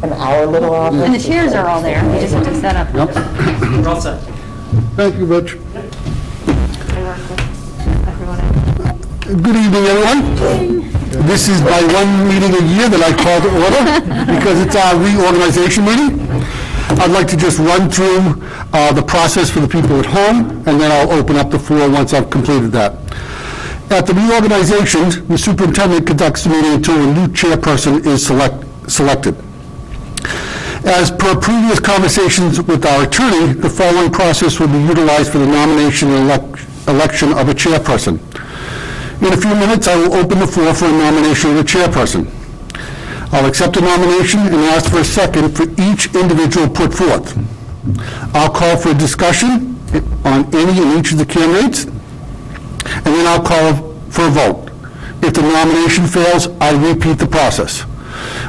in our little office. And the chairs are all there, we just have to set up. Yep. We're all set. Thank you, Rich. I work with everyone else. Good evening, everyone. This is my one meeting a year that I call to order because it's our reorganization meeting. I'd like to just run through the process for the people at home, and then I'll open up the floor once I've completed that. At the reorganization, the superintendent conducts the meeting until a new chairperson is selected. As per previous conversations with our attorney, the following process will be utilized for the nomination and election of a chairperson. In a few minutes, I will open the floor for a nomination of a chairperson. I'll accept a nomination and ask for a second for each individual put forth. I'll call for a discussion on any and each of the candidates, and then I'll call for a vote. If the nomination fails, I repeat the process.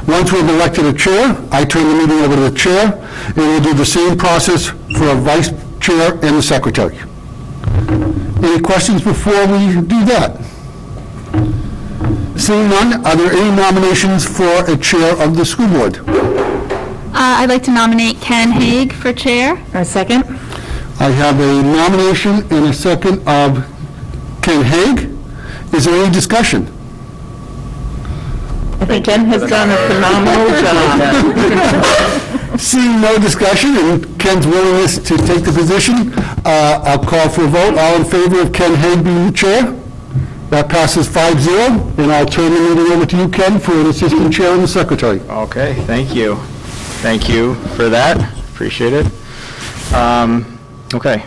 Once we've elected a chair, I turn the meeting over to the chair, and we'll do the same process for a vice chair and the secretary. Any questions before we do that? Seeing none, are there any nominations for a chair of the school board? I'd like to nominate Ken Haig for chair. A second? I have a nomination and a second of Ken Haig. Is there any discussion? I think Ken has done a phenomenal job. Seeing no discussion and Ken's willingness to take the position, I'll call for a vote. All in favor of Ken Haig being the chair? That passes 5-0, and I'll turn the meeting over to you, Ken, for an assistant chair and the secretary. Okay, thank you. Thank you for that. Appreciate it. Okay,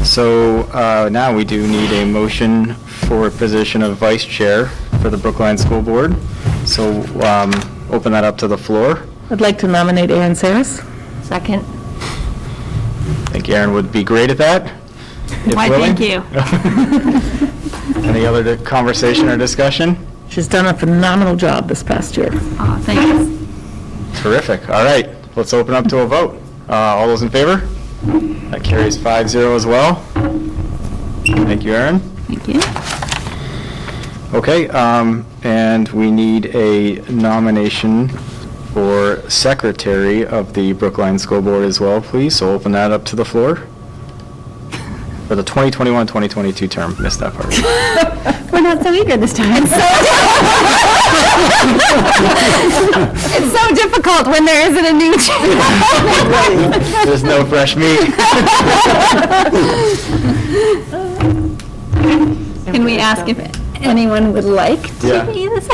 so now we do need a motion for a position of vice chair for the Brookline School Board. So open that up to the floor. I'd like to nominate Aaron Saris. Second. I think Aaron would be great at that. if Why, willing. thank you. Any other conversation or discussion? She's done a phenomenal job this past year. Oh, thanks. Terrific. All right, let's open up to a vote. All those in favor? That carries 5-0 as well. Thank you, Aaron. Thank you. Okay, and we need a nomination for secretary of the Brookline School Board as well, please. So open that up to the floor for the 2021-2022 term. Missed that part. We're not so eager this time. It's so difficult when there isn't a new chair. There's no fresh meat. Can we ask if anyone would like to Yeah. be this?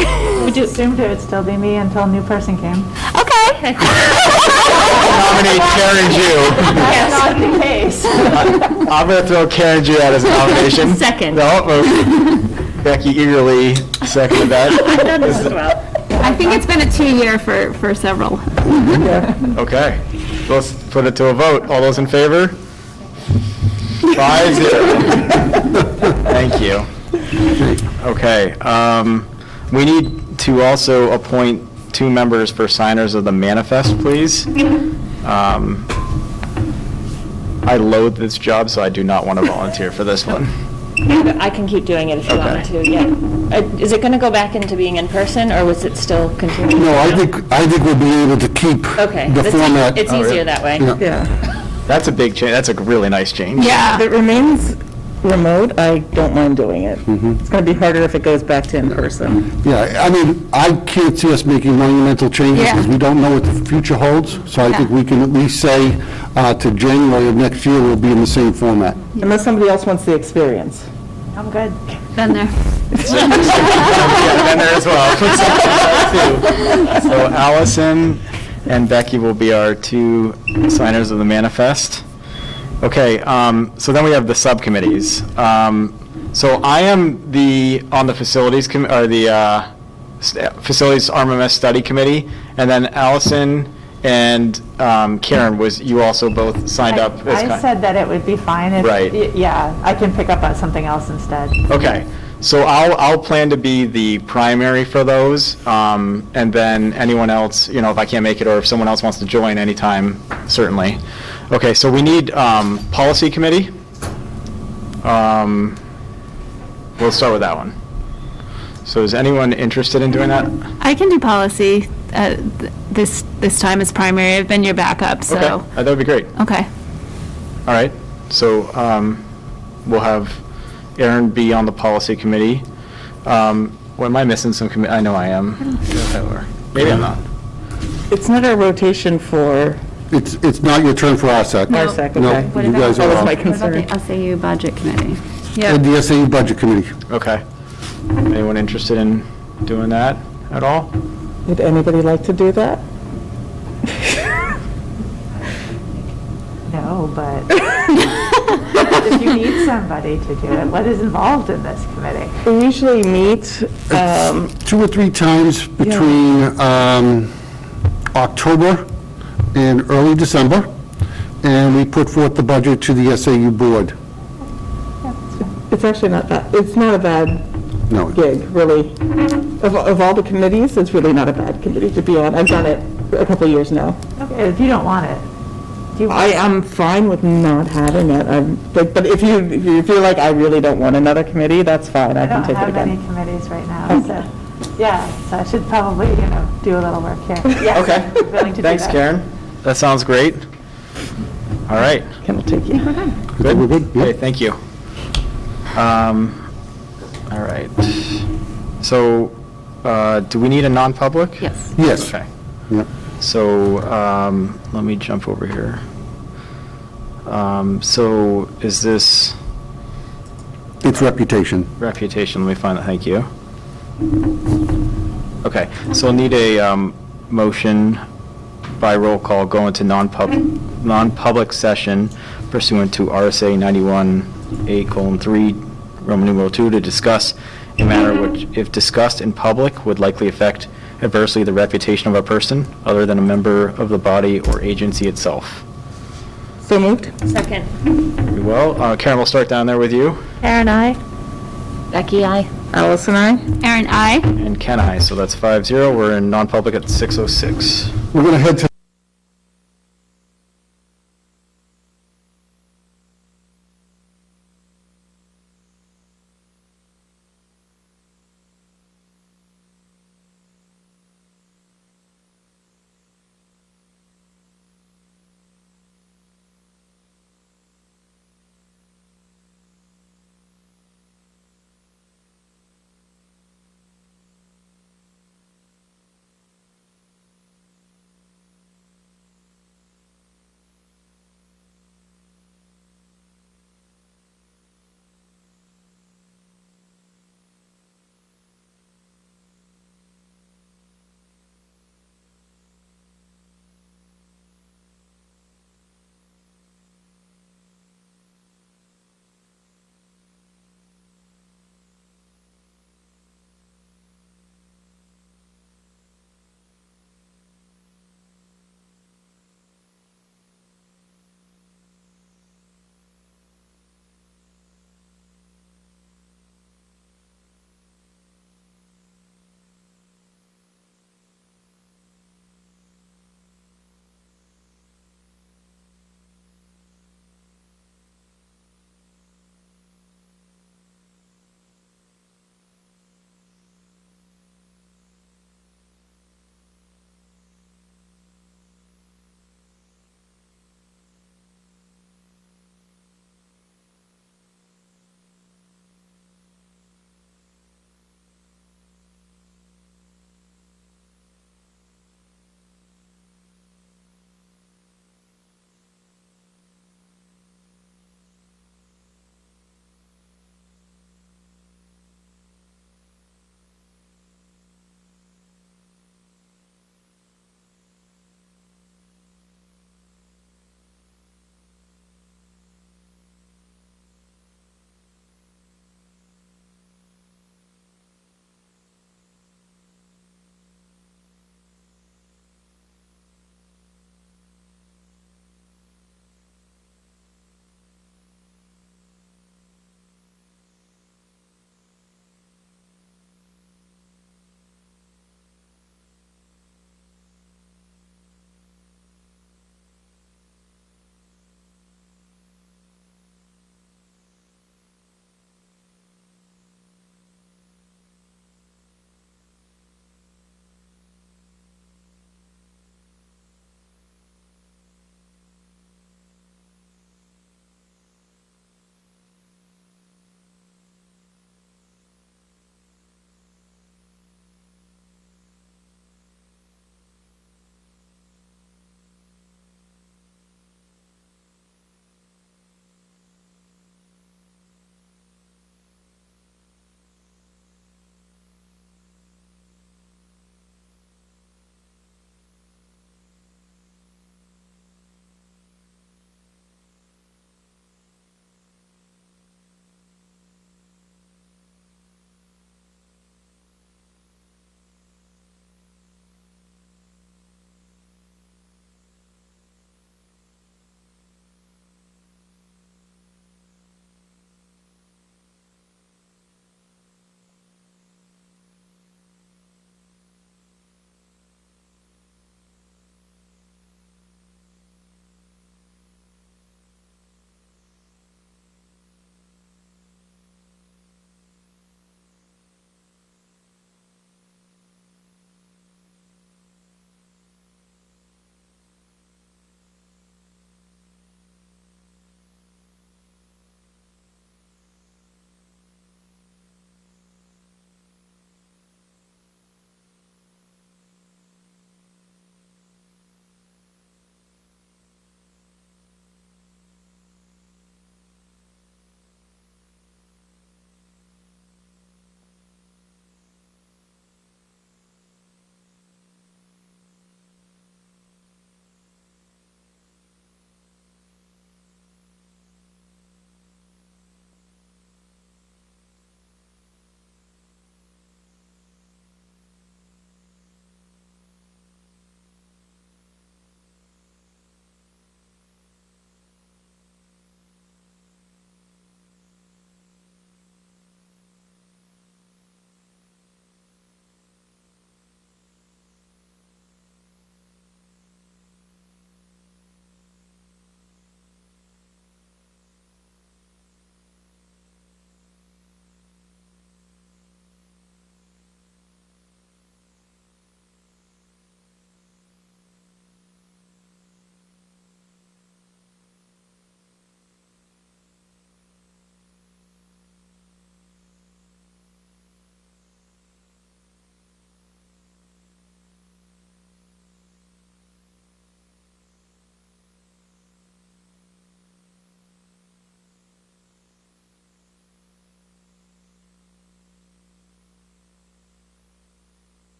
We just assumed it would still be me until a new person came. Okay. Nominate Karen Jew. That's not the case. I'm going to throw Karen Jew out as a nomination. Second. No, Becky eagerly seconded that. I've done this as well. I think it's been a 2-year for several. Okay, let's put it to a vote. All those in favor? 5-0. Thank you. Okay, we need to also appoint 2 members for signers of the manifest, please. I loathe this job, so I do not want to volunteer for this one. I can keep doing it if you want me Okay. to, yeah. Is it going to go back into being in person, or was it still continuing? No, I think we'll be able to keep Okay. the format. It's easier that way. Yeah. Yeah. That's a big change. That's a really nice change. Yeah. If it remains remote, I don't mind doing it. It's going to be harder if it goes back to in-person. Yeah, I mean, I can't see us making monumental changes Yeah. because we don't know what the future holds. So I think we can at least say to January of next year, we'll be in the same format. Unless somebody else wants the experience. I'm good. Been there. Yeah, been there as well. So Allison and Becky will be our 2 signers of the manifest. Okay, so then we have the subcommittees. So I am on the facilities facilities RMS study committee, and then Allison and Karen, you also both signed up as I said that it would be fine if, Right. Yeah, I can pick up on something else instead. Okay, so I'll plan to be the primary for those, and then anyone else, if I can't make it, or if someone else wants to join anytime, certainly. Okay, so we need policy committee. We'll start with that one. So is anyone interested in doing that? I can do policy. this time as primary. I've been your backup, so. Okay, that would be great. Okay. All right, so we'll have Aaron be on the policy committee. What, am I missing some I know I am. Maybe I'm not. It's not a rotation for It's not your turn for RSAC. our sec, No, okay. you guys That are was on. my What about concern. the SAU budget committee? And the SAU Budget Committee. Okay. Anyone interested in doing that at all? Would anybody like to do that? No, but if you need somebody to do it, what is involved in this committee? We usually meet, 2 or 3 times between October and early December, and we put forth the budget to the SAU board. it's actually not that, it's not a bad No, gig, really. Of all the committees, it's really not a bad committee to be on. I've done it a couple of years now. Okay, if you don't want it, do you want I am fine with not having it. But if you're like, I really don't want another committee, that's fine. I I can don't take it have any again. committees right now, so, yeah, so I should probably, do a little work here. Okay. Willing to do Thanks, that. Karen. That sounds great. All right. Ken will take you. Good? We're good, yeah. Okay, thank you. All right. So, do we need a non-public? Yes. yes. Okay. Yep. So, let me jump over here. So, is this It's reputation. reputation? Let me find that, thank you. Okay, so I'll need a motion by roll call go into non-public session pursuant to RSA 91:8:3, Roman numeral 2, to discuss a matter which, if discussed in public, would likely affect adversely the reputation of a person other than a member of the body or agency itself. So moved? Second. Very well. Karen, we'll start down there with you. Aaron, I. Becky, aye. Alice and I? Aaron, aye. And Ken, I. So that's 5-0. We're in non-public at 6:06. We're going to head to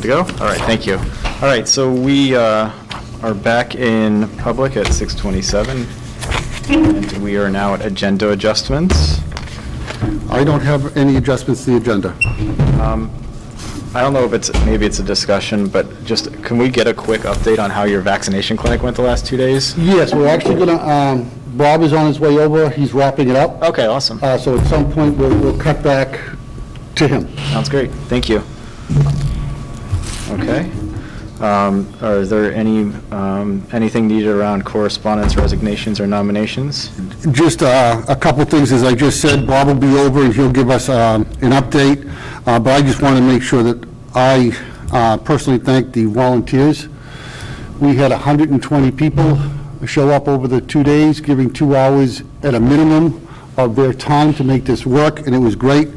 to go? All right, thank you. All right, so we are back in public at 6:27, and we are now at agenda adjustments. I don't have any adjustments to the agenda. I don't know if maybe it's a discussion, but just, can we get a quick update on how your vaccination clinic went the last 2 days? Yes, we're actually going to, Bob is on his way over, he's wrapping it up. Okay, awesome. So at some point, we'll cut back to him. Sounds great, thank you. Okay. Is there anything needed around correspondence, resignations, or nominations? Just a couple things, as I just said, Bob will be over and he'll give us an update, but I just want to make sure that I personally thank the volunteers. We had 120 people show up over the 2 days, giving 2 hours at a minimum of their time to make this work, and it was great.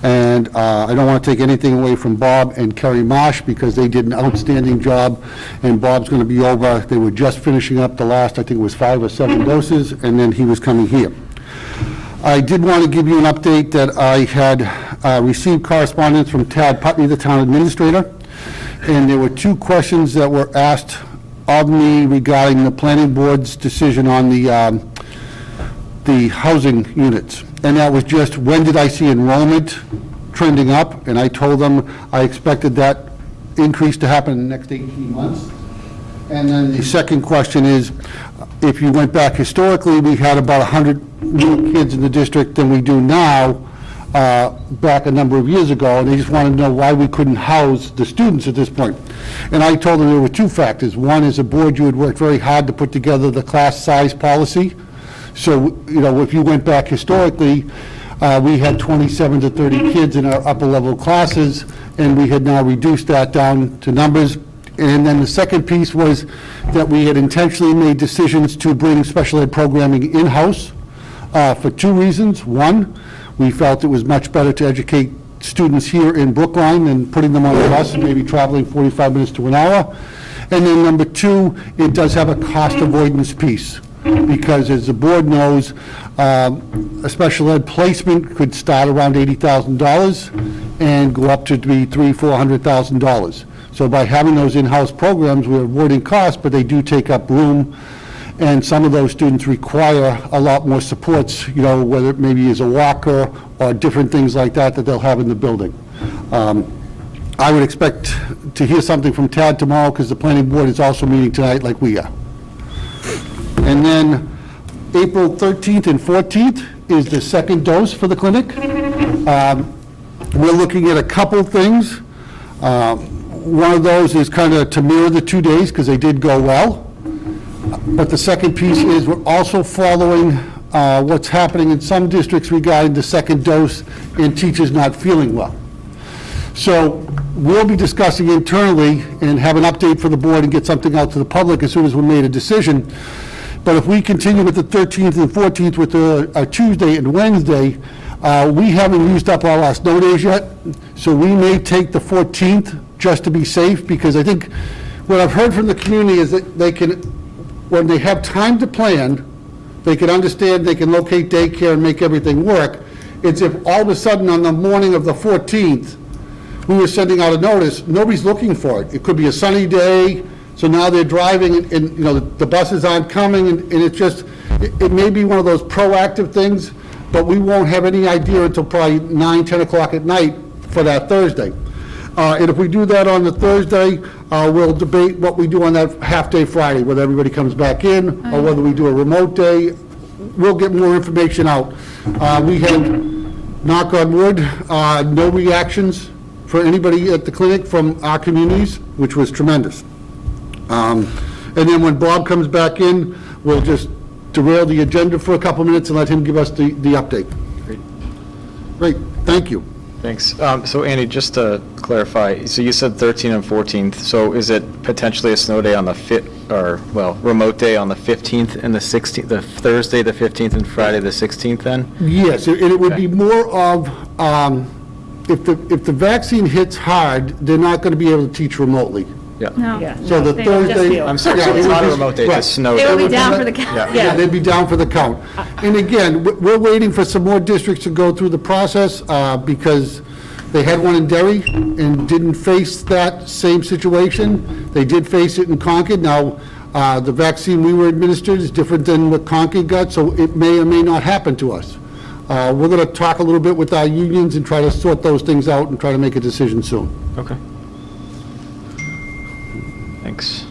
And I don't want to take anything away from Bob and Kerry Marsh, because they did an outstanding job, and Bob's going to be over. They were just finishing up the last, I think it was 5 or 7 doses, and then he was coming here. I did want to give you an update that I had received correspondence from Tad Putney, the town administrator, and there were 2 questions that were asked of me regarding the planning board's decision on the housing units. And that was just, when did I see enrollment trending up? And I told them I expected that increase to happen in the next 18 months. And then the second question is, if you went back historically, we had about 100 more kids in the district than we do now, back a number of years ago, and they just wanted to know why we couldn't house the students at this point. And I told them there were 2 factors. One, as a board, you had worked very hard to put together the class size policy. So, if you went back historically, we had 27 to 30 kids in our upper level classes, and we had now reduced that down to numbers. And then the second piece was that we had intentionally made decisions to bring special ed programming in-house for 2 reasons. One, we felt it was much better to educate students here in Brookline than putting them on a bus and maybe traveling 45 minutes to an hour. And then number 2, it does have a cost avoidance piece, because as the board knows, a special ed placement could start around $80,000 and go up to be $300,000–400,000. So by having those in-house programs, we're avoiding costs, but they do take up room, and some of those students require a lot more supports, whether it maybe is a walker or different things like that they'll have in the building. I would expect to hear something from Tad tomorrow, because the planning board is also meeting tonight like we are. And then April 13th and 14th is the second dose for the clinic. We're looking at a couple things. One of those is kind of to mirror the 2 days, because they did go well. But the second piece is we're also following what's happening in some districts regarding the second dose and teachers not feeling well. So we'll be discussing internally and have an update for the board and get something out to the public as soon as we made a decision. But if we continue with the 13th and 14th with a Tuesday and Wednesday, we haven't used up all our snow days yet, so we may take the 14th just to be safe, because I think what I've heard from the community is that they can, when they have time to plan, they can understand, they can locate daycare and make everything work. It's if all of a sudden on the morning of the 14th, we were sending out a notice, nobody's looking for it. It could be a sunny day, so now they're driving and the buses aren't coming, and it's just, it may be one of those proactive things, but we won't have any idea until probably 9, 10 o'clock at night for that Thursday. And if we do that on the Thursday, we'll debate what we do on that half-day Friday, whether everybody comes back in or whether we do a remote day. We'll get more information out. We had, knock on wood, no reactions for anybody at the clinic from our communities, which was tremendous. And then when Bob comes back in, we'll just derail the agenda for a couple minutes and let him give us the update. Great, thank you. Thanks. So Andy, just to clarify, so you said 13th and 14th, so is it potentially a snow day on the remote day on the 15th and the 16th, the Thursday, the 15th, and Friday, the 16th then? Yes, and it would be more of, if the vaccine hits hard, they're not going to be able to teach remotely. Yeah. No. So the Thursday. I'm sorry, so it's not a remote day, it's a snow They day. will be down for the count. Yeah, they'd be down for the count. And again, we're waiting for some more districts to go through the process, because They had one in Derry and didn't face that same situation. They did face it in Concord. Now, the vaccine we were administered is different than what Concord got, so it may or may not happen to us. We're going to talk a little bit with our unions and try to sort those things out and try to make a decision soon. Okay. Thanks.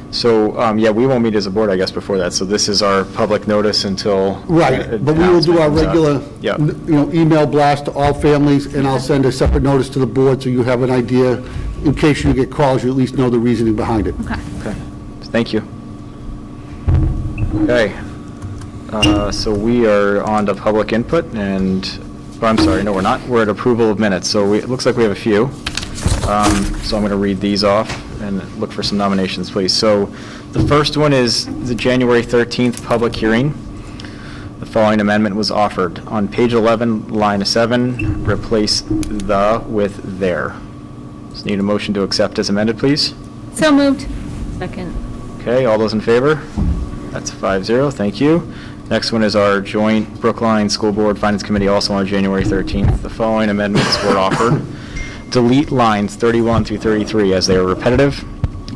So, yeah, we won't meet as a board, I guess, before that, so this is our public notice until... Right, but we will do our announcement regular, comes out. Yep. email blast to all families, and I'll send a separate notice to the board so you have an idea. In case you get calls, you at least know the reasoning behind it. Okay, thank you. Okay, so we are on to public input, and, oh, I'm sorry, no, we're not. We're at approval of minutes, so it looks like we have a few. So I'm going to read these off and look for some nominations, please. So the first one is the January 13th public hearing. The following amendment was offered. On page 11, line 7, replace the with their. Just need a motion to accept as amended, please. So moved. Second. Okay, all those in favor? That's 5-0, thank you. Next one is our joint Brookline School Board Finance Committee, also on January 13th. The following amendments were offered. Delete lines 31 through 33 as they are repetitive.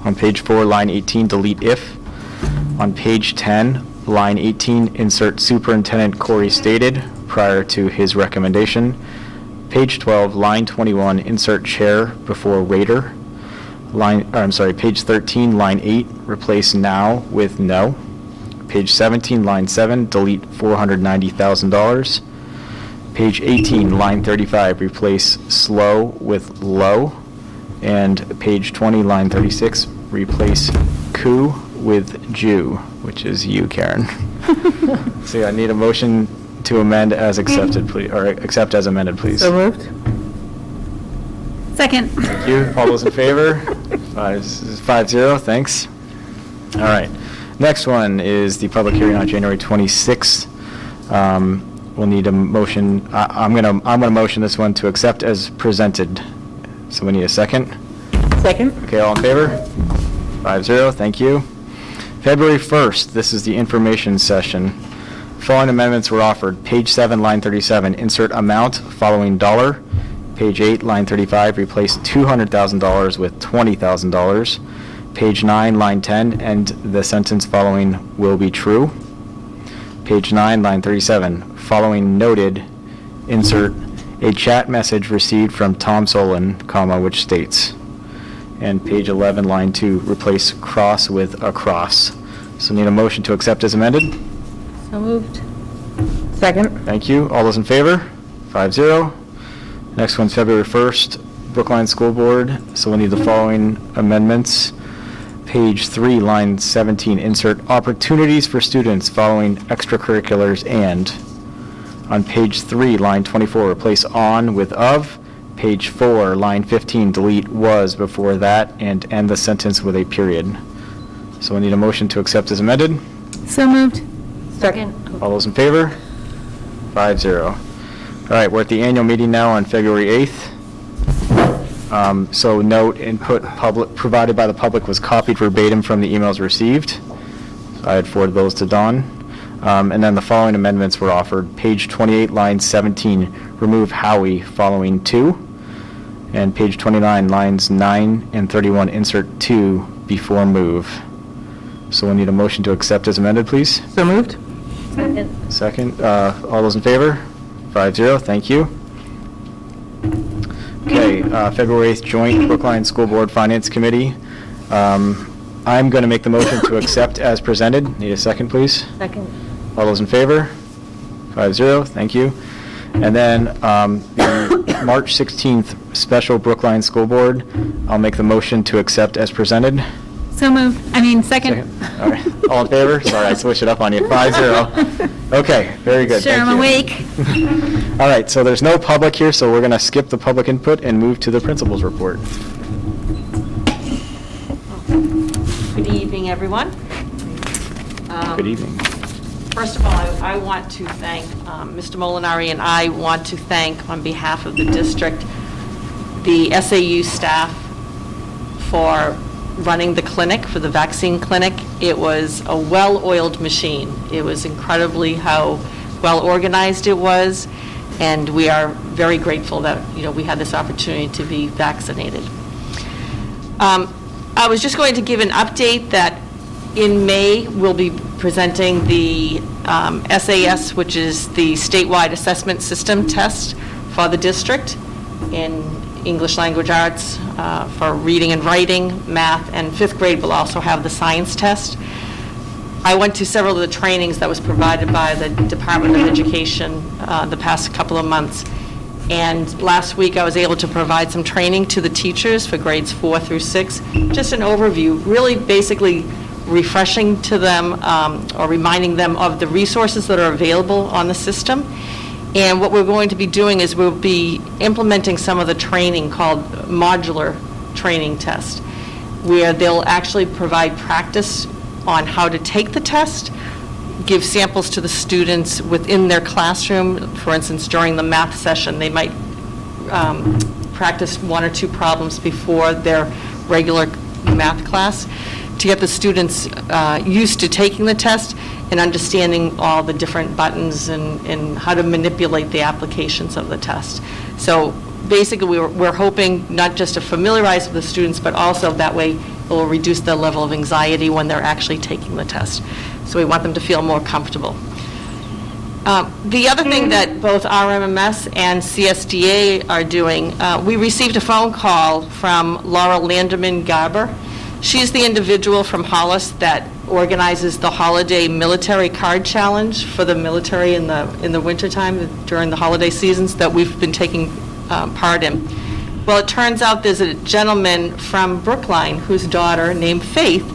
On page 4, line 18, delete if. On page 10, line 18, insert Superintendent Corey stated prior to his recommendation. Page 12, line 21, insert chair before Raider. Page 13, line 8, replace now with no. Page 17, line 7, delete $490,000. Page 18, line 35, replace slow with low. And page 20, line 36, replace coup with Jew, which is you, Karen. So yeah, I need a motion to amend as accepted, please, or accept as amended, please. So moved? Second. Thank you. All those in favor? 5-0, thanks. All right. Next one is the public hearing on January 26th. We'll need a motion. I'm gonna motion this one to accept as presented. So we need a second. Second? Okay, all in favor? 5-0, thank you. February 1st, this is the information session. Following amendments were offered. Page 7, line 37, insert amount following dollar. Page 8, line 35, replace $200,000 with $20,000. Page 9, line 10, end the sentence following will be true. Page 9, line 37, following noted, insert a chat message received from Tom Solon, comma, which states. And page 11, line 2, replace cross with across. So need a motion to accept as amended? So moved. Second? Thank you. All those in favor? 5-0. Next one's February 1st, Brookline School Board. So we'll need the following amendments. Page 3, line 17, insert opportunities for students following extracurriculars and. On page 3, line 24, replace on with of. Page 4, line 15, delete was before that and end the sentence with a period. So we need a motion to accept as amended. So moved. Second. All those in favor? 5-0. All right, we're at the annual meeting now on February 8th. So note, input provided by the public was copied verbatim from the emails received. So I had forwarded those to Dawn. And then the following amendments were offered. Page 28, line 17, remove Howie following 2. And page 29, lines 9 and 31, insert 2 before move. So we'll need a motion to accept as amended, please. So moved? Second. Second. All those in favor? 5-0, thank you. Okay, February 8th, joint Brookline School Board Finance Committee. I'm going to make the motion to accept as presented. Need a second, please? Second. All those in favor? 5-0, thank you. And then the March 16th Special Brookline School Board, I'll make the motion to accept as presented. So moved. Second. All right, all in favor? Sorry, I switched it up on you. 5-0. Okay, very good, Sure, thank I'm you. awake. All right, so there's no public here, so we're going to skip the public input and move to the principal's report. Good evening, everyone. Good evening. First of all, I want to thank Mr. Molinari, and I want to thank, on behalf of the district, the SAU staff for running the clinic, for the vaccine clinic. It was a well-oiled machine. It was incredibly how well-organized it was, And we are very grateful that, we had this opportunity to be vaccinated. I was just going to give an update that in May, we'll be presenting the SAS, which is the statewide assessment system test for the district in English language arts, for reading and writing, math, and 5th grade will also have the science test. I went to several of the trainings that was provided by the Department of Education the past couple of months. And last week, I was able to provide some training to the teachers for grades 4 through 6, just an overview, really basically refreshing to them or reminding them of the resources that are available on the system. And what we're going to be doing is we'll be implementing some of the training called modular training test, where they'll actually provide practice on how to take the test, give samples to the students within their classroom. For instance, during the math session, they might practice 1 or 2 problems before their regular math class to get the students used to taking the test and understanding all the different buttons and how to manipulate the applications of the test. So basically, we're hoping not just to familiarize with the students, but also that way it will reduce their level of anxiety when they're actually taking the test. So we want them to feel more comfortable. The other thing that both RMMS and CSDA are doing, we received a phone call from Laura Landerman Garber. She's the individual from Hollis that organizes the holiday military card challenge for the military in the wintertime during the holiday seasons that we've been taking part in. Well, it turns out there's a gentleman from Brookline whose daughter, named Faith,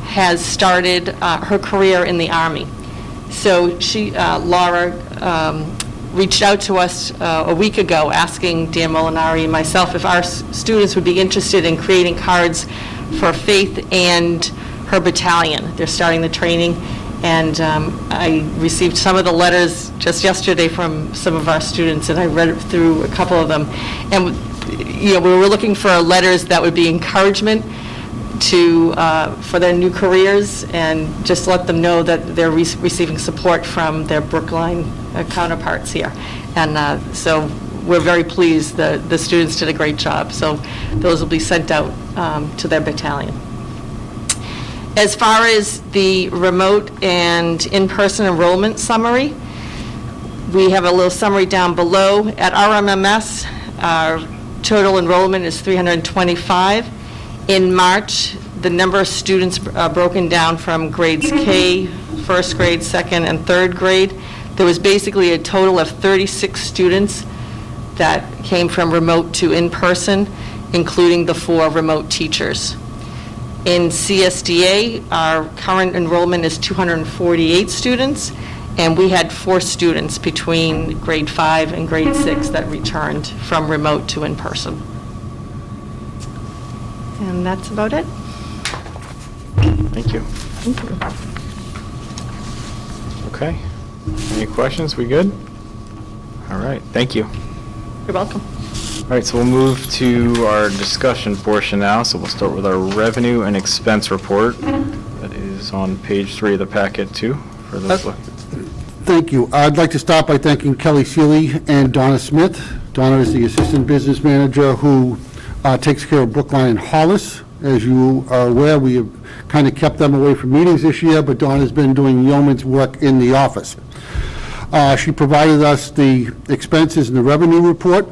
has started her career in the Army. So Laura, reached out to us a week ago asking Dan Molinari and myself if our students would be interested in creating cards for Faith and her battalion. They're starting the training, and I received some of the letters just yesterday from some of our students, and I read through a couple of them. And we were looking for letters that would be encouragement for their new careers, and just let them know that they're receiving support from their Brookline counterparts here. And so we're very pleased. The students did a great job. So those will be sent out to their battalion. As far as the remote and in-person enrollment summary, we have a little summary down below. At RMMS, our total enrollment is 325. In March, the number of students broken down from grades K, 1st grade, 2nd, and 3rd grade, there was basically a total of 36 students that came from remote to in-person, including the 4 remote teachers. In CSDA, our current enrollment is 248 students, and we had 4 students between grade 5 and grade 6 that returned from remote to in-person. And that's about it. Thank you. Okay. Any questions? We good? All right. Thank you. You're welcome. All right, so we'll move to our discussion portion now. So we'll start with our revenue and expense report. That is on page 3 of the packet, too, for those looking. Thank you. I'd like to start by thanking Kelly Seeley and Donna Smith. Donna is the Assistant Business Manager who takes care of Brookline and Hollis. As you are aware, we have kind of kept them away from meetings this year, but Donna's been doing yeoman's work in the office. She provided us the expenses and the revenue report.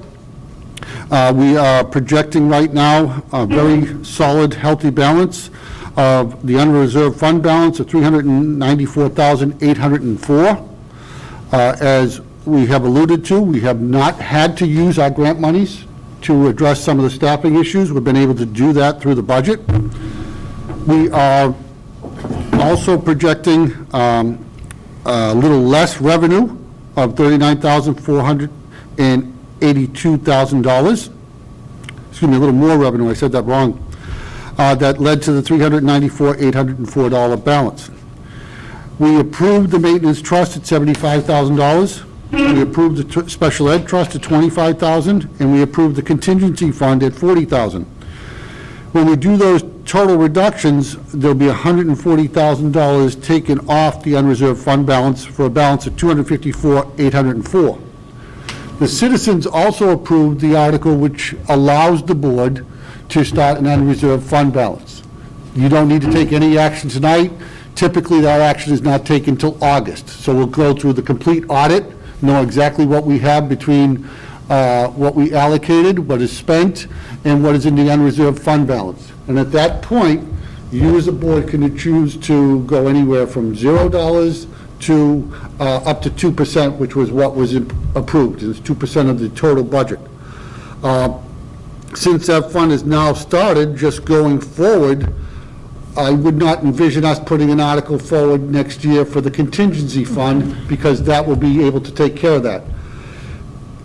We are projecting right now a very solid, healthy balance of the unreserved fund balance of $394,804. As we have alluded to, we have not had to use our grant monies to address some of the staffing issues. We've been able to do that through the budget. We are also projecting a little less revenue of $39,482,000. Excuse me, a little more revenue, I said that wrong. That led to the $394,804 balance. We approved the maintenance trust at $75,000. We approved the special ed trust at $25,000, and we approved the contingency fund at $40,000. When we do those total reductions, there'll be $140,000 taken off the unreserved fund balance for a balance of $254,804. The citizens also approved the article which allows the board to start an unreserved fund balance. You don't need to take any action tonight. Typically, that action is not taken until August. So we'll go through the complete audit, know exactly what we have between what we allocated, what is spent, and what is in the unreserved fund balance. And at that point, you as a board can choose to go anywhere from $0 to up to 2%, which was what was approved. It's 2% of the total budget. Since that fund is now started, just going forward, I would not envision us putting an article forward next year for the contingency fund, because that will be able to take care of that.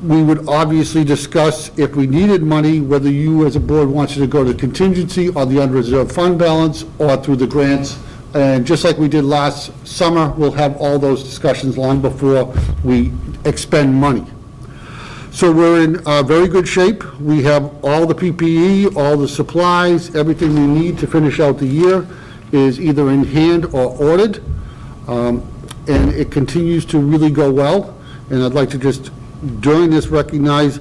We would obviously discuss, if we needed money, whether you as a board wants to go to contingency or the unreserved fund balance or through the grants. And just like we did last summer, we'll have all those discussions long before we expend money. So we're in very good shape. We have all the PPE, all the supplies, everything we need to finish out the year is either in hand or ordered. And it continues to really go well. And I'd like to just, during this, recognize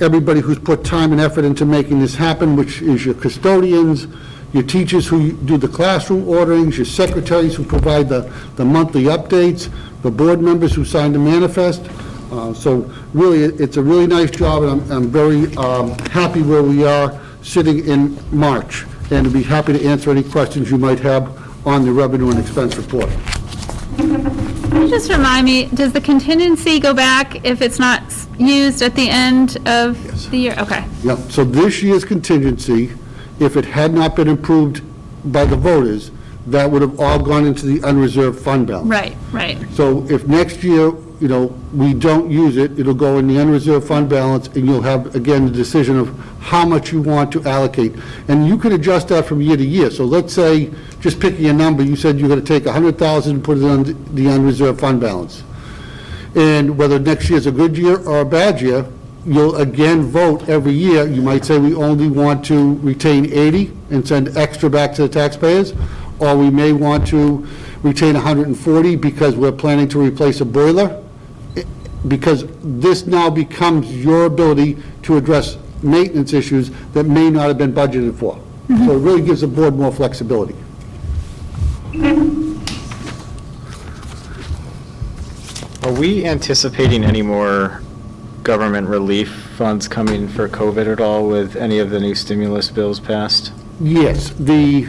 everybody who's put time and effort into making this happen, which is your custodians, your teachers who do the classroom orderings, your secretaries who provide the monthly updates, the board members who signed the manifest. So really, it's a really nice job, and I'm very happy where we are sitting in March, and I'd be happy to answer any questions you might have on the revenue and expense report. Can you just remind me, does the contingency go back if it's not used at the end of the year? Okay. Yep, so this year's contingency, if it had not been approved by the voters, that would have all gone into the unreserved fund balance. Right, right. So if next year, we don't use it, it'll go in the unreserved fund balance, and you'll have, again, the decision of how much you want to allocate. And you can adjust that from year to year. So let's say, just picking a number, you said you're going to take $100,000 and put it on the unreserved fund balance. And whether next year's a good year or a bad year, you'll again vote every year. You might say we only want to retain 80 and send extra back to the taxpayers, or we may want to retain 140 because we're planning to replace a boiler, because this now becomes your ability to address maintenance issues that may not have been budgeted for. So it really gives the board more flexibility. Are we anticipating any more government relief funds coming for COVID at all with any of the new stimulus bills passed? Yes, the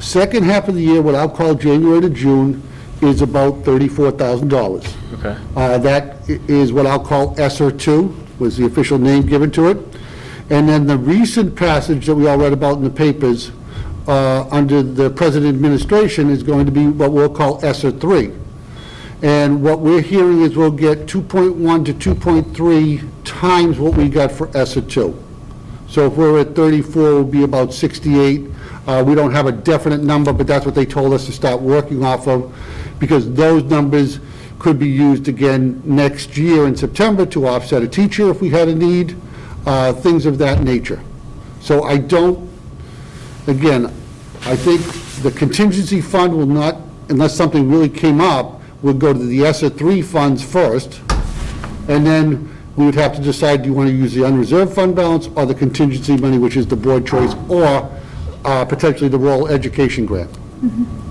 second half of the year, what I'll call January to June, is about $34,000. Okay. That is what I'll call ESSER 2, was the official name given to it. And then the recent passage that we all read about in the papers under the present administration is going to be what we'll call ESSER 3. And what we're hearing is we'll get 2.1 to 2.3 times what we got for ESSER 2. So if we're at 34, we'll be about 68. We don't have a definite number, but that's what they told us to start working off of, because those numbers could be used again next year in September to offset a teacher if we had a need, things of that nature. So I think the contingency fund will not, unless something really came up, would go to the ESSER 3 funds first, and then we would have to decide, do you want to use the unreserved fund balance or the contingency money, which is the board choice, or potentially the rural education grant.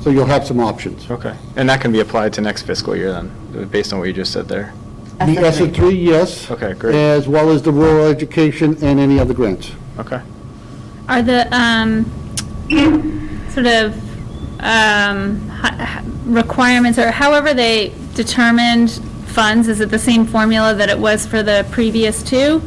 So you'll have some options. Okay. And that can be applied to next fiscal year then, based on what you just said there? The ESSER 3, yes. Okay, great. As well as the rural education and any other grants. Okay. Are the sort of requirements, or however they determined funds, is it the same formula that it was for the previous two?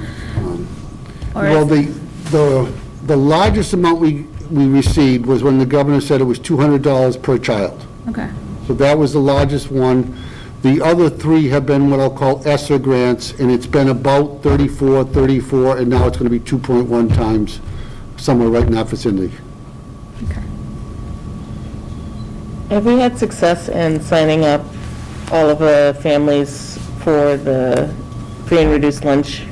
Or Well, the largest amount we received was when the governor said it was $200 per child. Okay. So that was the largest one. The other three have been what I'll call ESSER grants, and it's been about 34, and now it's going to be 2.1 times, somewhere right in that vicinity. Okay. Have we had success in signing up all of the families for the free and reduced lunch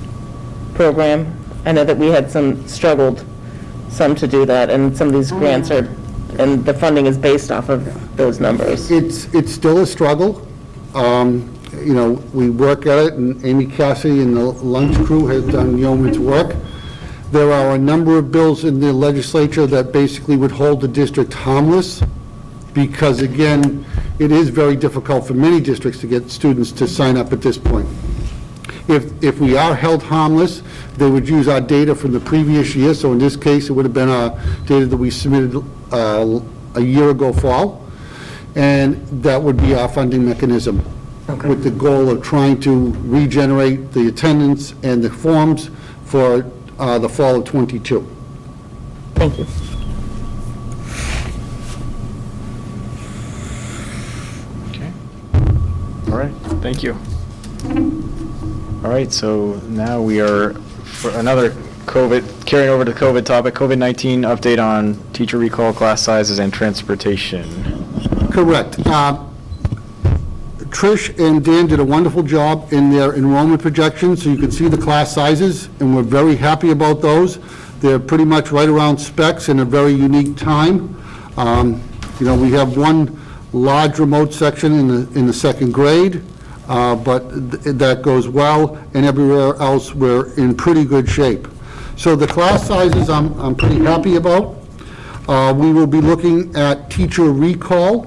program? I know that we had struggled some to do that, and some of these grants are, and the funding is based off of those numbers. It's still a struggle. we work at it, and Amy Cassidy and the lunch crew has done yeoman's work. There are a number of bills in the legislature that basically would hold the district harmless, because again, it is very difficult for many districts to get students to sign up at this point. If we are held harmless, they would use our data from the previous year, so in this case, it would have been our data that we submitted a year ago fall, and that would be our funding mechanism, with the goal of trying to regenerate the attendance and the forms for the fall of '22. Thank you. Okay. All right, thank you. All right, so now we are, for another carrying over to COVID topic, COVID-19 update on teacher recall, class sizes, and transportation. Correct. Trish and Dan did a wonderful job in their enrollment projections, so you can see the class sizes, and we're very happy about those. They're pretty much right around specs in a very unique time. We have one large remote section in the second grade, but that goes well, and everywhere else we're in pretty good shape. So the class sizes I'm pretty happy about. We will be looking at teacher recall.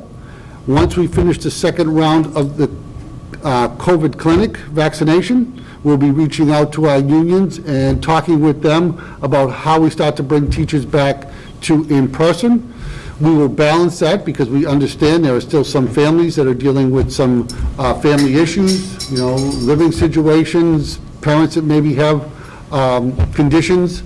Once we finish the second round of the COVID clinic vaccination, we'll be reaching out to our unions and talking with them about how we start to bring teachers back to in-person. We will balance that because we understand there are still some families that are dealing with some family issues, living situations, parents that maybe have conditions.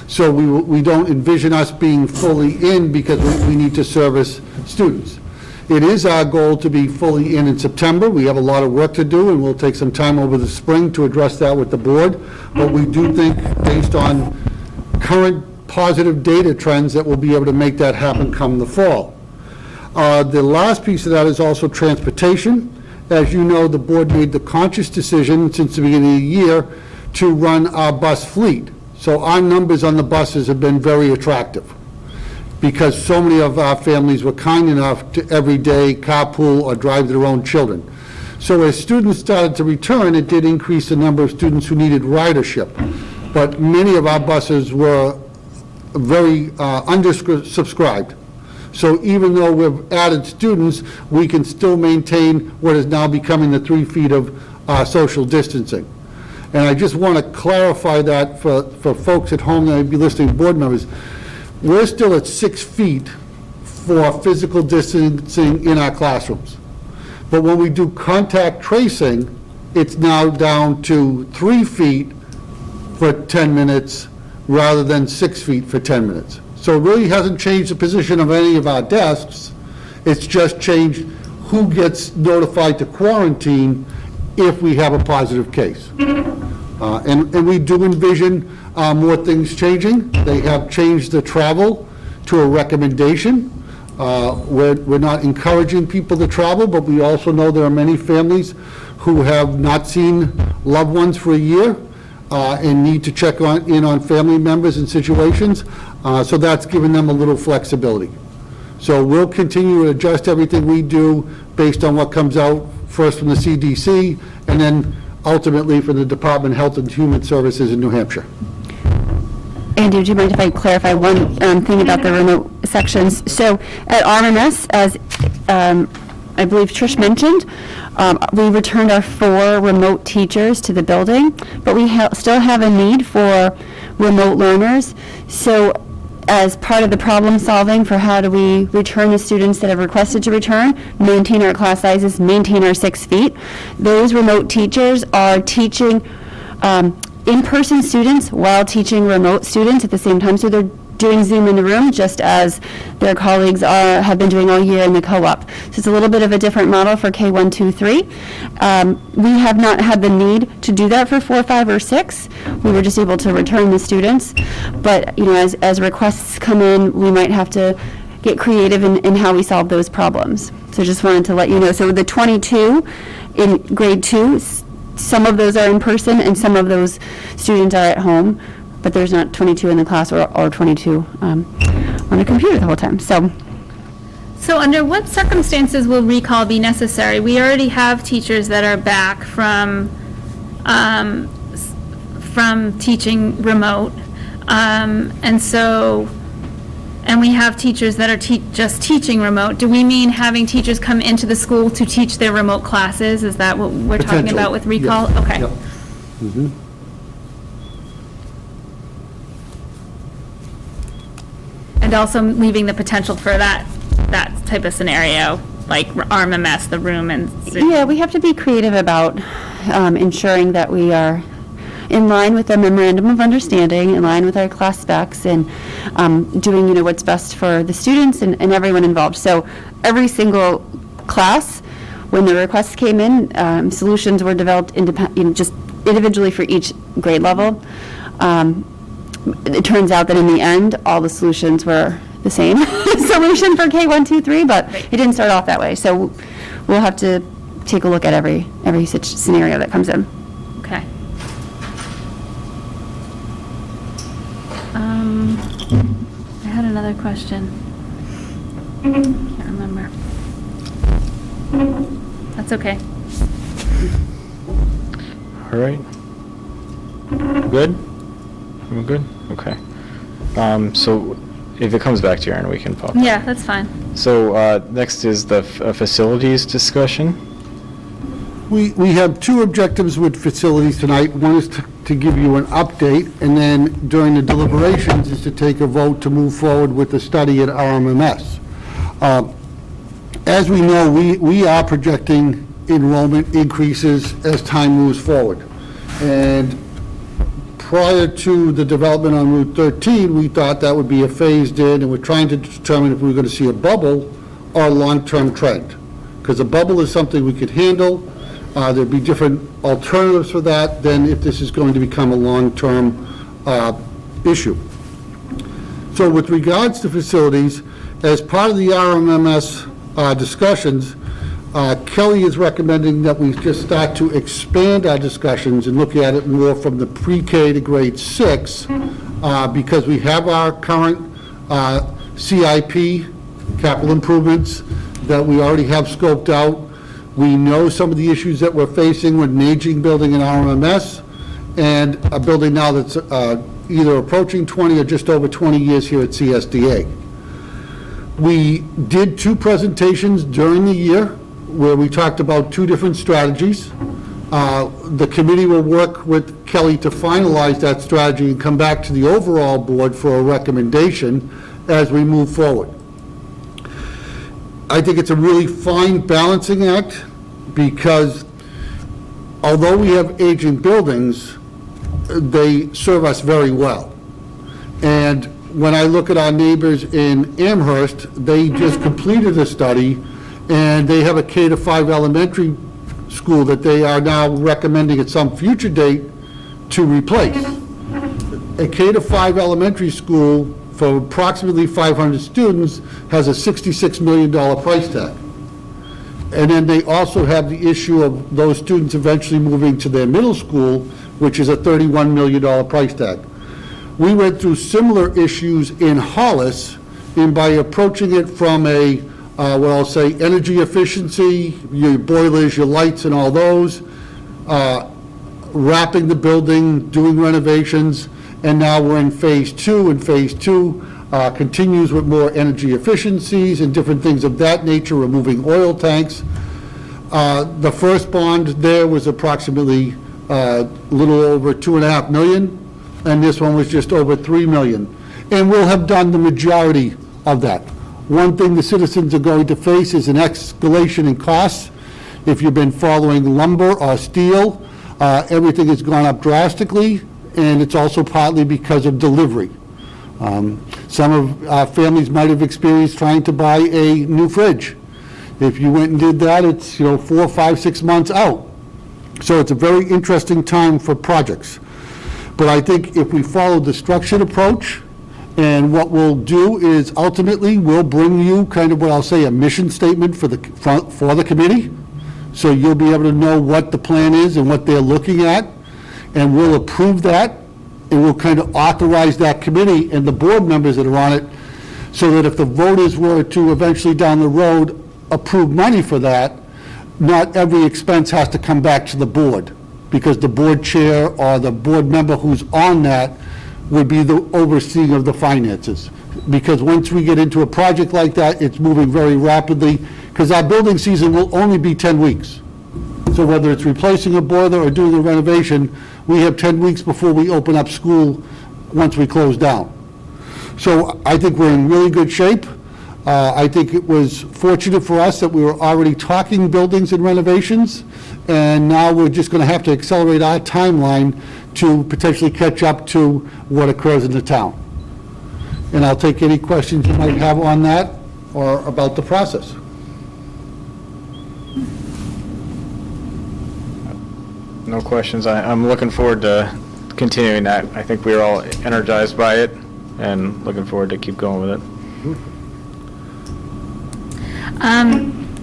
So we don't envision us being fully in because we need to service students. It is our goal to be fully in September. We have a lot of work to do, and we'll take some time over the spring to address that with the board. But we do think, based on current positive data trends, that we'll be able to make that happen come the fall. The last piece of that is also transportation. As you know, the board made the conscious decision since the beginning of the year to run our bus fleet. So our numbers on the buses have been very attractive, because so many of our families were kind enough to every day carpool or drive their own children. So as students started to return, it did increase the number of students who needed ridership. But many of our buses were very undersubscribed. So even though we've added students, we can still maintain what is now becoming the 3 feet of social distancing. And I just want to clarify that for folks at home that may be listening, board members. We're still at 6 feet for physical distancing in our classrooms. But when we do contact tracing, it's now down to 3 feet for 10 minutes rather than 6 feet for 10 minutes. So it really hasn't changed the position of any of our desks. It's just changed who gets notified to quarantine if we have a positive case. And we do envision more things changing. They have changed the travel to a recommendation. We're not encouraging people to travel, but we also know there are many families who have not seen loved ones for a year and need to check in on family members and situations. So that's given them a little flexibility. So we'll continue to adjust everything we do based on what comes out first from the CDC and then ultimately from the Department of Health and Human Services in New Hampshire. Andy, do you mind if I clarify one thing about the remote sections? So at RMS, as I believe Trish mentioned, we returned our 4 remote teachers to the building, but we still have a need for remote learners. So as part of the problem solving for how do we return the students that have requested to return, maintain our class sizes, maintain our 6 feet, those remote teachers are teaching in-person students while teaching remote students at the same time. So they're doing Zoom in the room just as their colleagues have been doing all year in the co-op. So it's a little bit of a different model for K1, 2, 3. We have not had the need to do that for 4, 5, or 6. We were just able to return the students. But as requests come in, we might have to get creative in how we solve those problems. So just wanted to let you know. So the 22 in grade 2, some of those are in person and some of those students are at home, but there's not 22 in the class or 22 on a computer the whole time. So So under what circumstances will recall be necessary? We already have teachers that are back from teaching remote. And we have teachers that are just teaching remote. Do we mean having teachers come into the school to teach their remote classes? Is that what we're talking Potentially, about with recall? yes. Okay. Yep. Mhm. And also leaving the potential for that type of scenario, like RMMS, the room and. Yeah, we have to be creative about ensuring that we are in line with our memorandum of understanding, in line with our class specs, and doing, what's best for the students and everyone involved. So every single class, when the requests came in, solutions were developed just individually for each grade level. It turns out that in the end, all the solutions were the same solution for K1, 2, 3, but it didn't start off that way. So we'll have to take a look at every such scenario that comes in. Okay. I had another question. Can't remember. That's okay. All right. Good? We're good? Okay. So if it comes back to you, Aaron, we can pop. Yeah, that's fine. So next is the facilities discussion. We have two objectives with facilities tonight. One is to give you an update, and then during the deliberations is to take a vote to move forward with the study at RMMS. As we know, we are projecting enrollment increases as time moves forward. And prior to the development on Route 13, we thought that would be a phased in, and we're trying to determine if we were going to see a bubble or a long-term trend. Because a bubble is something we could handle. There'd be different alternatives for that than if this is going to become a long-term issue. So with regards to facilities, as part of the RMMS discussions, Kelly is recommending that we just start to expand our discussions and look at it more from the pre-K to grade 6, because we have our current CIP, capital improvements, that we already have scoped out. We know some of the issues that we're facing with an aging building in RMMS, and a building now that's either approaching 20 or just over 20 years here at CSDA. We did 2 presentations during the year where we talked about 2 different strategies. The committee will work with Kelly to finalize that strategy and come back to the overall board for a recommendation as we move forward. I think it's a really fine balancing act, because although we have aging buildings, they serve us very well. And when I look at our neighbors in Amherst, they just completed a study, and they have a K-5 elementary school that they are now recommending at some future date to replace. A K-5 elementary school for approximately 500 students has a $66 million price tag. And then they also have the issue of those students eventually moving to their middle school, which is a $31 million price tag. We went through similar issues in Hollis, and by approaching it from a, what I'll say, energy efficiency, your boilers, your lights and all those, wrapping the building, doing renovations, and now we're in phase 2, and phase 2 continues with more energy efficiencies and different things of that nature, removing oil tanks. The first bond there was approximately a little over $2.5 million, and this one was just over $3 million. And we'll have done the majority of that. One thing the citizens are going to face is an escalation in costs. If you've been following lumber or steel, everything has gone up drastically, and it's also partly because of delivery. Some of our families might have experienced trying to buy a new fridge. If you went and did that, it's 4, 5, 6 months out. So it's a very interesting time for projects. But I think if we follow the structured approach, and what we'll do is ultimately we'll bring you kind of what I'll say a mission statement for the committee, so you'll be able to know what the plan is and what they're looking at, and we'll approve that, and we'll kind of authorize that committee and the board members that are on it, so that if the voters were to eventually down the road approve money for that, not every expense has to come back to the board, because the board chair or the board member who's on that would be the overseeing of the finances. Because once we get into a project like that, it's moving very rapidly, because our building season will only be 10 weeks. So whether it's replacing a boiler or doing a renovation, we have 10 weeks before we open up school once we close down. So I think we're in really good shape. I think it was fortunate for us that we were already talking buildings and renovations, and now we're just going to have to accelerate our timeline to potentially catch up to what occurs in the town. And I'll take any questions you might have on that or about the process. No questions. I'm looking forward to continuing that. I think we were all energized by it and looking forward to keep going with it.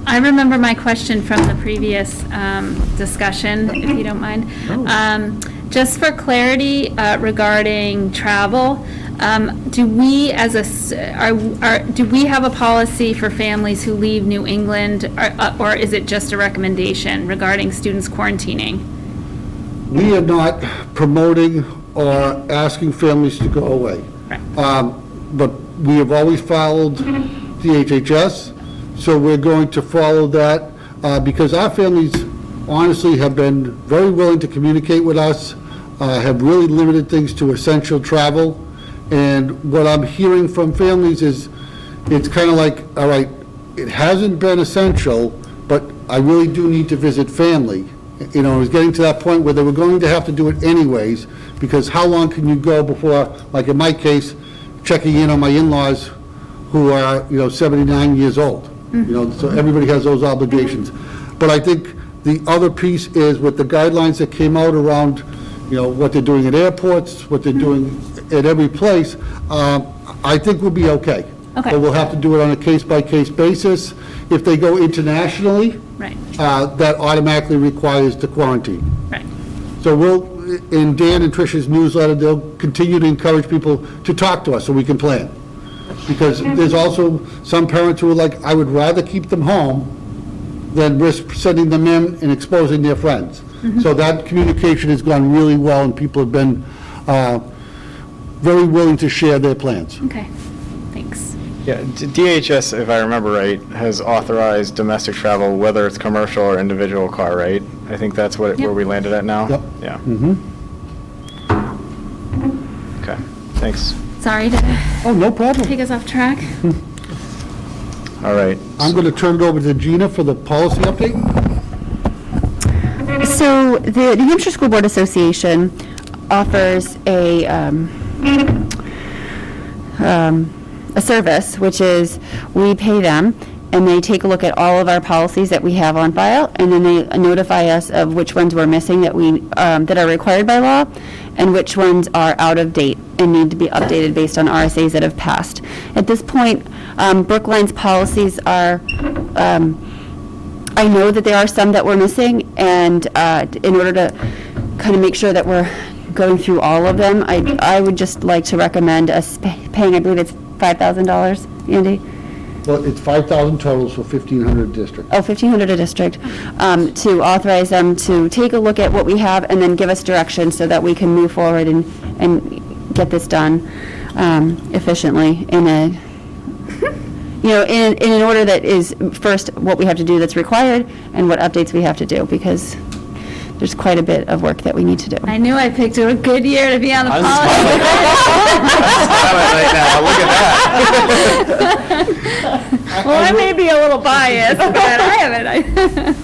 I remember my question from the previous discussion, if you don't mind. Just for clarity regarding travel, do we as do we have a policy for families who leave New England, or is it just a recommendation regarding students quarantining? We are not promoting or asking families to go away. Right. But we have always followed the HHS, so we're going to follow that because our families honestly have been very willing to communicate with us, have really limited things to essential travel. And what I'm hearing from families is, it's kind of like, all right, it hasn't been essential, but I really do need to visit family. You know, it was getting to that point where they were going to have to do it anyways, because how long can you go before, like in my case, checking in on my in-laws who are, 79 years old? So everybody has those obligations. But I think the other piece is with the guidelines that came out around, what they're doing at airports, what they're doing at every place, I think we'll be okay. Okay. But we'll have to do it on a case-by-case basis. If they go internationally, Right. that automatically requires the quarantine. Right. So in Dan and Trish's newsletter, they'll continue to encourage people to talk to us so we can plan. Because there's also some parents who are like, I would rather keep them home than risk sending them in and exposing their friends. So that communication has gone really well, and people have been very willing to share their plans. Okay. Thanks. Yeah, DHS, if I remember right, has authorized domestic travel, whether it's commercial or individual car, right? I think that's where we landed at now? Yep. Yeah. Okay, thanks. Sorry to Oh, no problem. take us off track. All right. I'm going to turn it over to Gina for the policy update. So the New Hampshire School Board Association offers a service, which is we pay them, and they take a look at all of our policies that we have on file, and then they notify us of which ones we're missing that that are required by law, and which ones are out of date and need to be updated based on RSAs that have passed. At this point, Brookline's policies are, I know that there are some that we're missing, and in order to kind of make sure that we're going through all of them, I would just like to recommend us paying, I believe it's $5,000, Andy? Well, it's 5,000 totals for 1,500 districts. Oh, 1,500 a district, to authorize them to take a look at what we have and then give us direction so that we can move forward and get this done efficiently in an order that is first what we have to do that's required and what updates we have to do, because there's quite a bit of work that we need to do. I knew I picked a good year to be on the policy. Well, I may be a little biased, but I haven't.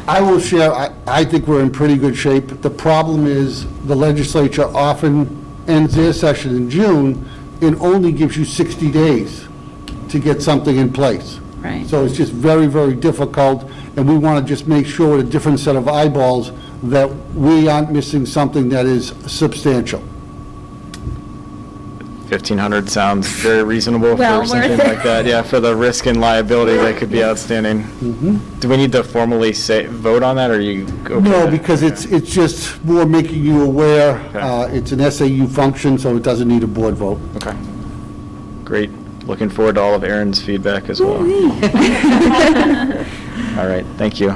I will share, I think we're in pretty good shape. The problem is the legislature often ends their session in June and only gives you 60 days to get something in place. Right. So it's just very, very difficult, and we want to just make sure with a different set of eyeballs that we aren't missing something that is substantial. 1,500 sounds very reasonable Well for something worth it. like that. Yeah, for the risk and liability, that could be outstanding. Do we need to formally vote on that, or are you okay with No, it? because it's just more making you aware. Okay. It's an SAU function, so it doesn't need a board vote. Okay, great. Looking forward to all of Aaron's feedback as well. All right, thank you.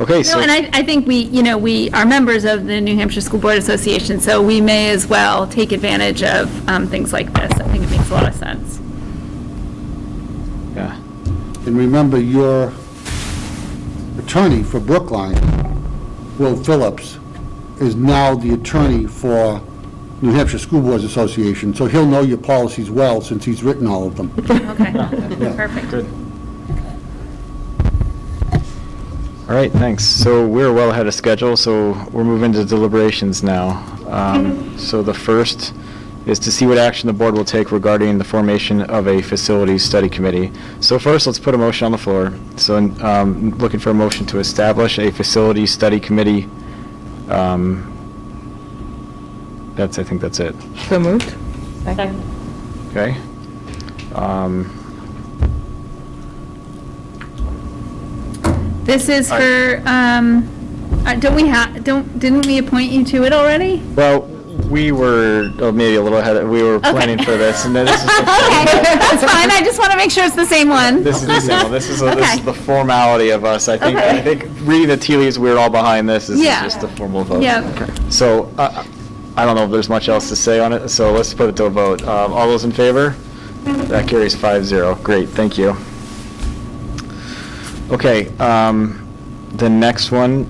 Okay, so. No, and I think we are members of the New Hampshire School Board Association, so we may as well take advantage of things like this. I think it makes a lot of sense. Yeah. And remember, your attorney for Brookline, Will Phillips, is now the attorney for New Hampshire School Boards Association, so he'll know your policies well since he's written all of them. Okay, perfect. Good. All right, thanks. So we're well ahead of schedule, so we're moving to deliberations now. So the first is to see what action the board will take regarding the formation of a facilities study committee. So first, let's put a motion on the floor. So looking for a motion to establish a facilities study committee. I think that's it. So moved? Second. Okay. This is for, didn't we appoint you to it already? Well, we were maybe a little ahead. We were planning for this, and then this is Okay, that's fine, I just want to make sure it's the same one. this is the same one. This is Okay. the formality of us. I think reading the tea leaves, we're all behind this. This is Yeah. just a formal vote. Yep. So I don't know if there's much else to say on it. So let's put it to a vote. All those in favor? That carries 5-0. Great, thank you. Okay. The next one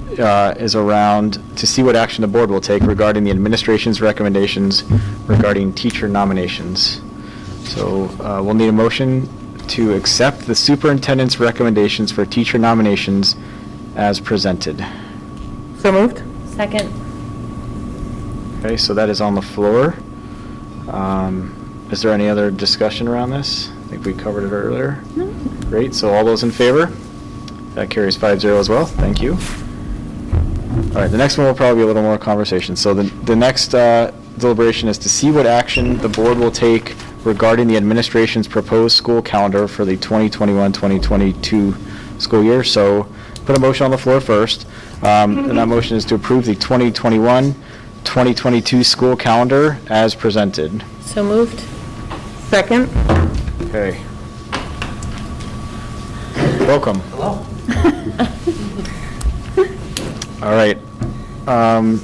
is around to see what action the board will take regarding the administration's recommendations regarding teacher nominations. So we'll need a motion to accept the superintendent's recommendations for teacher nominations as presented. So moved? Second. Okay, so that is on the floor. Is there any other discussion around this? I think we covered it earlier. No. Great, so all those in favor? That carries 5-0 as well, thank you. All right, the next one will probably be a little more conversation. So the next deliberation is to see what action the board will take regarding the administration's proposed school calendar for the 2021-2022 school year. So put a motion on the floor first, and that motion is to approve the 2021-2022 school calendar as presented. So moved. Second? Okay. Welcome. Hello. All right.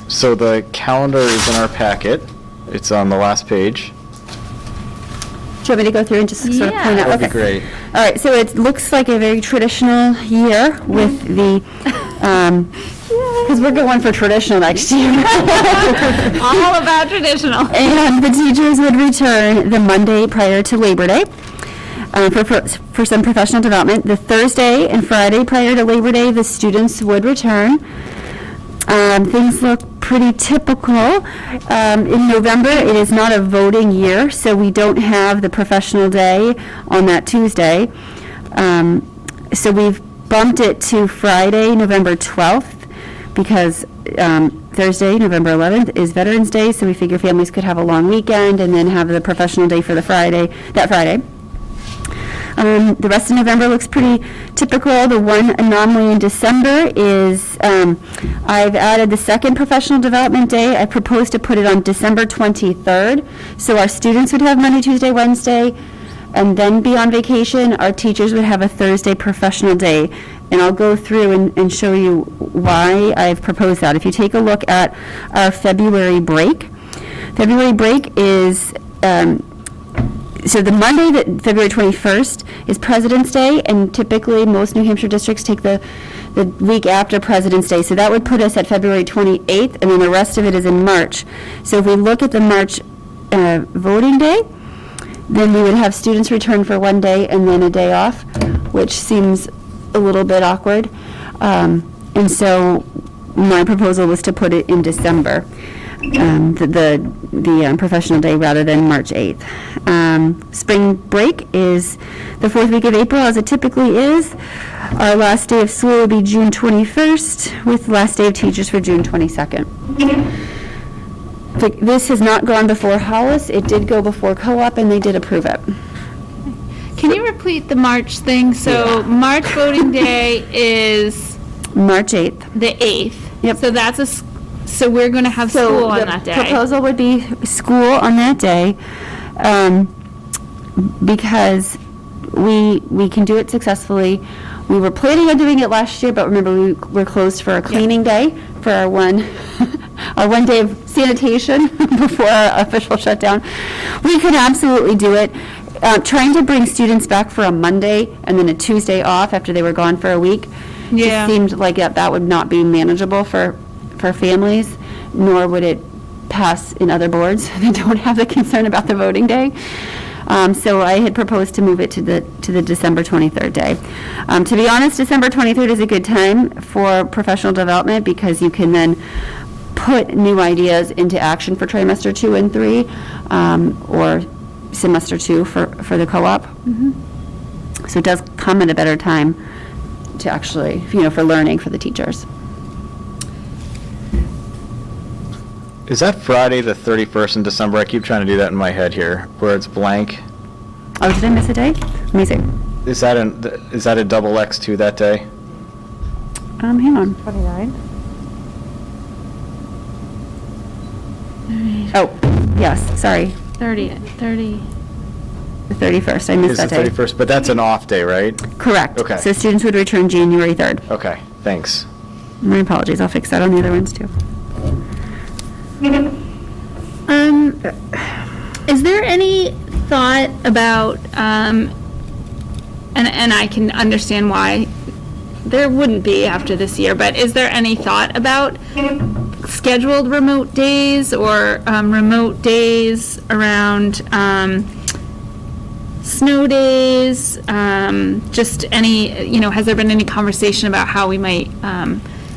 So the calendar is in our packet. It's on the last page. Do you want me to go through and just sort of point out? That'd be Okay. great. All right, so it looks like a very traditional year with the, because we're going for traditional next year. All about traditional. And the teachers would return the Monday prior to Labor Day for some professional development. The Thursday and Friday prior to Labor Day, the students would return. Things look pretty typical. In November, it is not a voting year, so we don't have the professional day on that Tuesday. So we've bumped it to Friday, November 12th, because Thursday, November 11th, is Veterans Day, so we figure families could have a long weekend and then have the professional day for that Friday. The rest of November looks pretty typical. The one anomaly in December is I've added the second professional development day. I propose to put it on December 23rd. So our students would have Monday, Tuesday, Wednesday, and then be on vacation. Our teachers would have a Thursday professional day. And I'll go through and show you why I've proposed that. If you take a look at our February break is so the Monday, February 21st, is President's Day, and typically most New Hampshire districts take the week after President's Day. So that would put us at February 28th, and then the rest of it is in March. So if we look at the March voting day, then we would have students return for one day and then a day off, which seems a little bit awkward. And so my proposal was to put it in December. The professional day rather than March 8th. Spring break is the fourth week of April, as it typically is. Our last day of school will be June 21st, with the last day of teachers for June 22nd. This has not gone before Hollis. It did go before co-op, and they did approve it. Can you repeat the March thing? So March voting day is March 8th. the 8th. Yep. So that's so we're going to have school on that day. The proposal would be school on that day. because we can do it successfully. We were planning on doing it last year, but remember, we were closed for a cleaning day for our one day of sanitation before our official shutdown. We could absolutely do it. Trying to bring students back for a Monday and then a Tuesday off after they were gone for a week just seemed like that would not be manageable for families, nor would it pass in other boards that don't have the concern about the voting day. So I had proposed to move it to the December 23rd day. To be honest, December 23rd is a good time for professional development because you can then put new ideas into action for trimester 2 and 3, or semester 2 for the co-op. So it does come at a better time to actually, for learning for the teachers. Is that Friday, the 31st in December? I keep trying to do that in my head here, where it's blank. Oh, did I miss a day? Let me see. Is that a double X2 that day? Hang on. 29? Oh, yes, sorry, 30. the 31st, I missed Is that the day. 31st, but that's an off day, right? Correct. Okay. So students would return January 3rd. Okay, thanks. My apologies, I'll fix that on the other ones too. Is there any thought about, and I can understand why there wouldn't be after this year, but is there any thought about scheduled remote days or remote days around snow days? Just any, has there been any conversation about how we might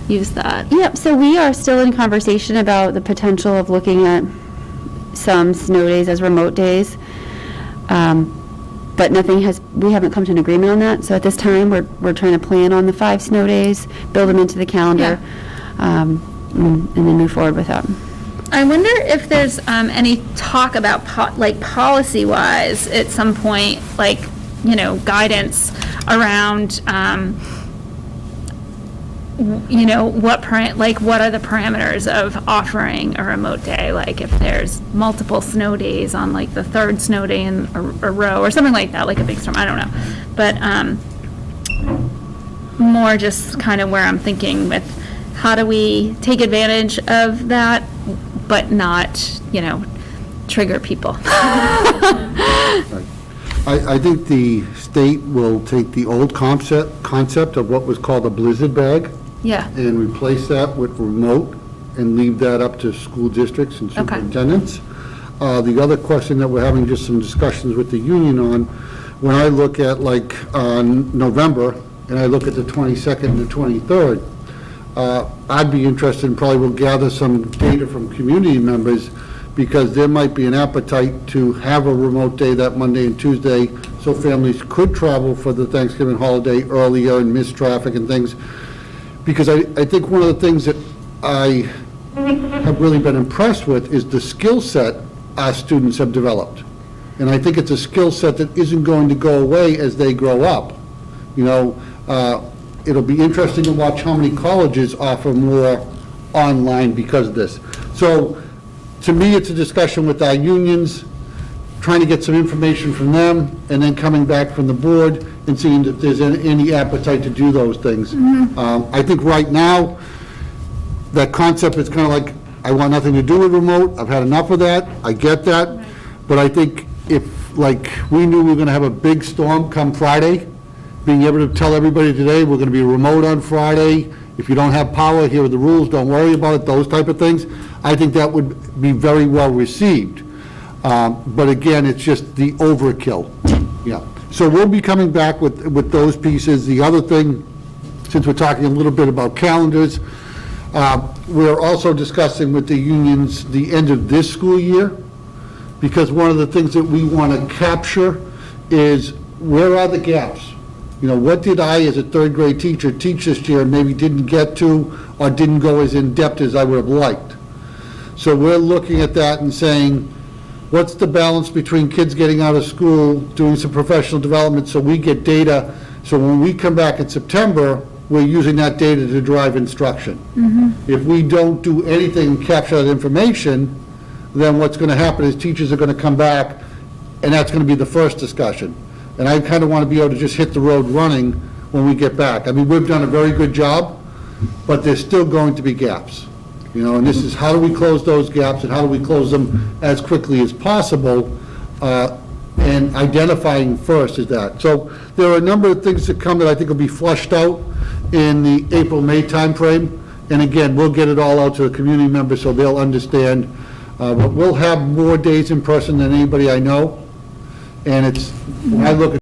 use that? Yep, so we are still in conversation about the potential of looking at some snow days as remote days. But we haven't come to an agreement on that. So at this time, we're trying to plan on the 5 snow days, build them into the calendar, and then move forward with that. I wonder if there's any talk about, policy-wise, at some point, guidance around, what are the parameters of offering a remote day? Like if there's multiple snow days on the 3rd snow day in a row or something like that, like a big storm, I don't know. But more just kind of where I'm thinking with how do we take advantage of that, but not, trigger people. I think the state will take the old concept of what was called a blizzard bag Yeah. and replace that with remote and leave that up to school districts and superintendents. The other question that we're having just some discussions with the union on, when I look at November and I look at the 22nd and the 23rd, I'd be interested and probably will gather some data from community members because there might be an appetite to have a remote day that Monday and Tuesday so families could travel for the Thanksgiving holiday earlier and miss traffic and things. Because I think one of the things that I have really been impressed with is the skill set our students have developed. And I think it's a skill set that isn't going to go away as they grow up. It'll be interesting to watch how many colleges offer more online because of this. So, to me, it's a discussion with our unions, trying to get some information from them, and then coming back from the board and seeing if there's any appetite to do those things. I think right now, that concept is kind of like, I want nothing to do with remote, I've had enough of that, I get that, but I think if, we knew we were going to have a big storm come Friday, being able to tell everybody today, we're going to be remote on Friday, if you don't have power, here are the rules, don't worry about it, those type of things, I think that would be very well received. But again, it's just the overkill. Yeah. So we'll be coming back with those pieces. The other thing, since we're talking a little bit about calendars, we're also discussing with the unions the end of this school year, because one of the things that we want to capture is where are the gaps? What did I, as a 3rd grade teacher, teach this year and maybe didn't get to or didn't go as in-depth as I would have liked? So we're looking at that and saying, what's the balance between kids getting out of school, doing some professional development so we get data, so when we come back in September, we're using that data to drive instruction. If we don't do anything and capture that information, then what's going to happen is teachers are going to come back and that's going to be the first discussion. And I kind of want to be able to just hit the road running when we get back. I mean, we've done a very good job, but there's still going to be gaps. You know, and this is how do we close those gaps, and how do we close them as quickly as possible, and identifying first is that. So there are a number of things that come that I think will be flushed out in the April-May timeframe, and again, we'll get it all out to the community members so they'll understand. But we'll have more days in person than anybody I know, and it's, when I look at